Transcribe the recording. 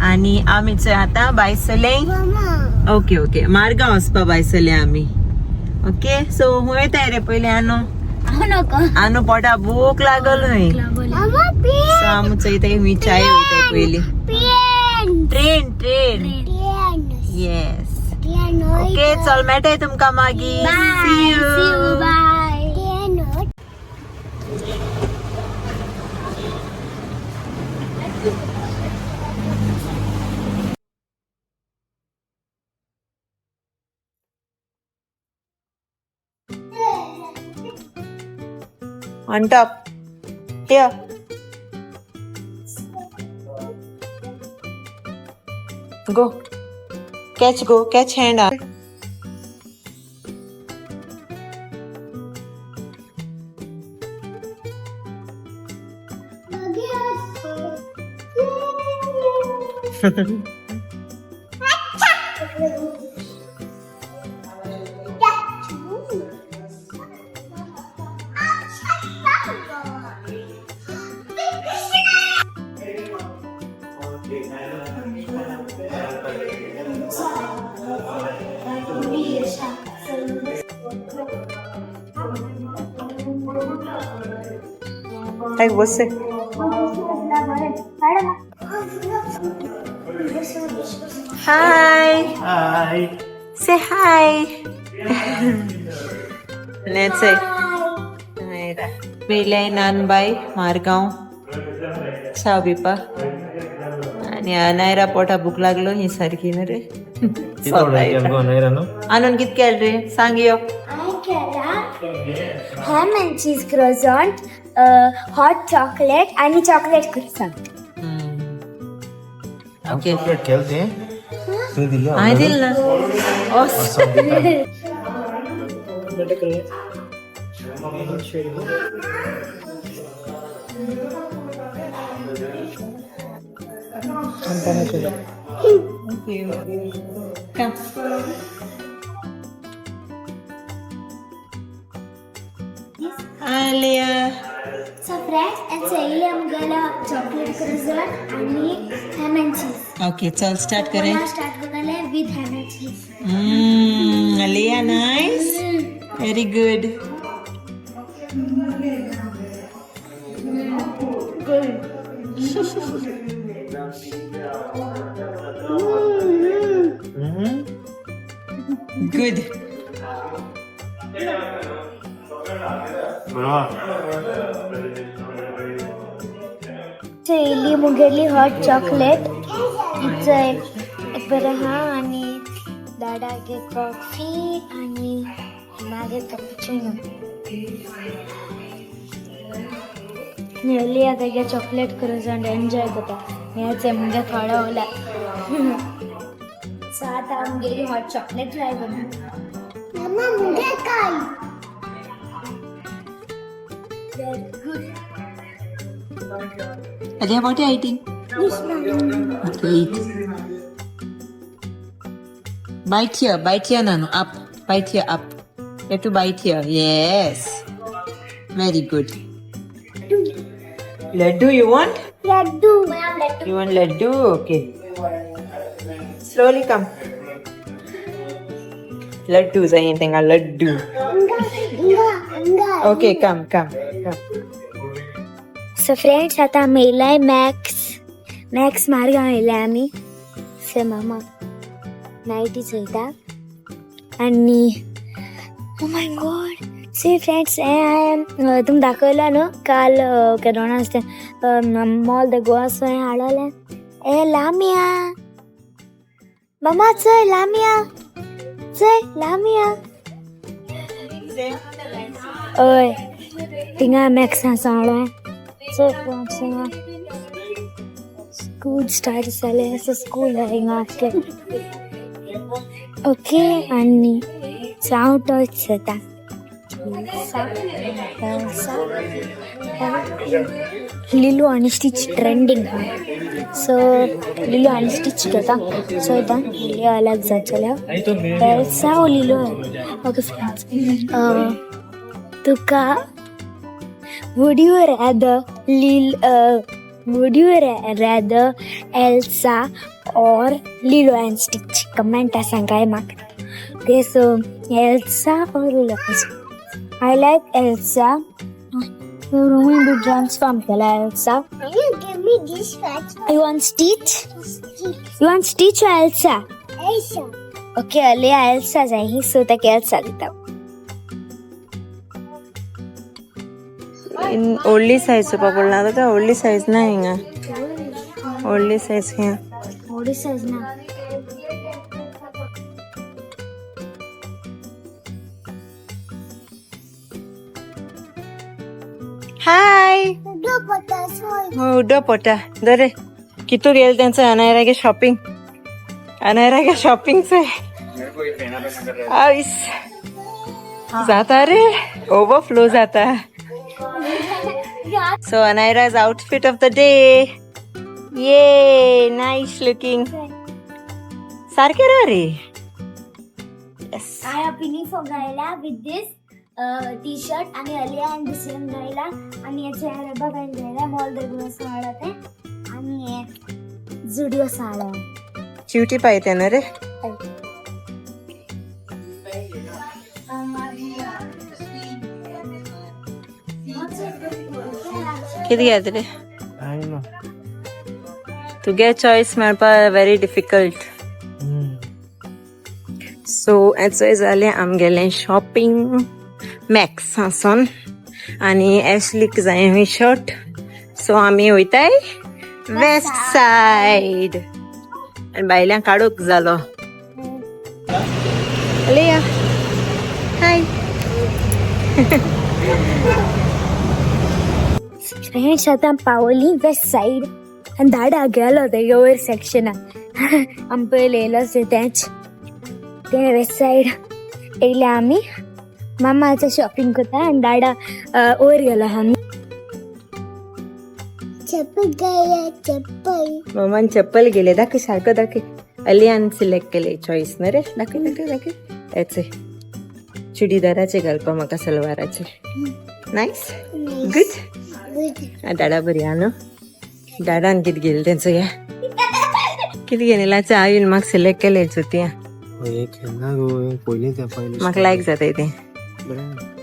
आणि आम्हीच आता बायसले ओके ओके मार्गांव वचपा बायसले आम्ही ओके सो हुंय तयार रे पहिले आनो पोटा भूक लागल सो आमचं इथे मी चाय वयताय पहिले ट्रेन ट्रेन येस ओके चल मेळटाय तुमकां मागीर see you on top here go catch hand up Hey, what's it? Hi. Hi. Say hi. Let's say. Pele Nanbai, Margaon, Savipa. आणि नायरा पोटा भूक लागलो ही सारखी ना रे आनंद कित केल रे सांग यो ham and cheese croissant, hot chocolate आणि chocolate croissant. ओके चॉकलेट खेलते तू दिया आय दिल ना Come. Hi, Leah. So friends, it's I'm gonna chocolate croissant and ham and cheese. Okay, so start करें. Start करना with ham and cheese. Leah, nice. Very good. Good. इली मुगेली hot chocolate इथं एक बरं हा आणि दादागे कॉफी आणि मागे कॅपुचिनो नेली आता चॉकलेट करून एन्जॉय करता याचे मुगे थोडा ओला सो आता आमगेली हॉट चॉकलेट ट्राय करू मम्मा मुगे काय very good Alia, what are you eating? Okay, eat. Bite here, Nanu. Up. Bite here, up. You have to bite here. Yes. Very good. Laddu, you want? Laddu. You want laddu? Okay. Slowly come. Laddus, I ain't think a laddu. Okay, come. So friends आता आम्ही येयलाय max Margao येयलाय आमी से मामा नायटी चलता आनी oh my god see friends हे तुमकां दाखयला न्हू काल केदोना आसता मॉल द गोवा सो हें हाडलें ए लामिया मामा चय लामिया ओय थिंगा मॅक्सा सांगलो स्कूल स्टार्ट जालें सो स्कूल हिंगा ओके आनी हांव टच जाता लिलू आनी स्टिच ट्रेंडिंग सो लिलू आनी स्टिच घेता सो इथं लिलू अलग जातले साव लिलू ओके फ्रेंड्स तुका would you rather would you rather Elsa और लिलो अँड स्टिच? कमेंटा सांगाय म्हाका. ओके सो एल्सा और Lilo and Stitch. I like Elsa. Rohan बी ट्रान्सफॉर्म केला Elsa. Give me this fat you want Stitch? stick. You want Stitch or Elsa? Elsa. Okay अले Elsa जाय सो ताका एल्सा दिता. ओल्डी साइज पकडला तर ओल्डी साइज ना हिंगा. ओल्डी साइज हिंगा. थोडी साईज ना. हाय Do but that's why. उड्डा पोटा दरे कितू गेल त्यांचं अनायरा गे शॉपिंग. अनायरा गे शॉपिंगचं आईस जाता रे ओवरफ्लो जाता. So Anaira's outfit of the day. ये नाईस लुकिंग. सारखे रा रे. I am pinning for Gaila with this t-shirt आणि अलिया आणि दुसऱ्या गायला आणि याच्या बघायला गायला मॉल दरबार साडा ते आणि जुडिओ साडा. चिवटी पाहिजे ना रे. किती घ्यायचं रे. तुगे चॉईस मेळपा व्हेरी डिफिकल्ट. सो हेचोय जालें आमगेलें शॉपिंग मॅक्स हांसून आनी एशलीक जाय हूंय शर्ट. सो आमी वयताय वेस्ट सायड आनी बायल्यांक काडूंक जालो. लेया हाय. फ्रेंड्स आता पावली वेस्ट साईड आणि दाडा गेलो तेगे वयर सेक्शनाक आमी पयलें येयलोच तेंच ते वेस्ट साईड येयले आमी मामाचो शॉपिंग करता आणि दाडा वयर गेलो आमी. Chapel gaya chapel. मम्मान चप्पल गेले. दाखय सारखं दाखय. अलियान सिलेक्ट केले चॉईस ना रे. दाखय दाखय दाखय. याचे चुडीदाराचे घालपा म्हाका सलवाराचे. Nice good. Good. दाडा बरी हा न्हू. दाडान कितें गेले तेंचो या कितें गेलेलाचे हांवें म्हाका सिलेक्ट केले चुतया. पहिले म्हाका लायक जाताय तें. बरें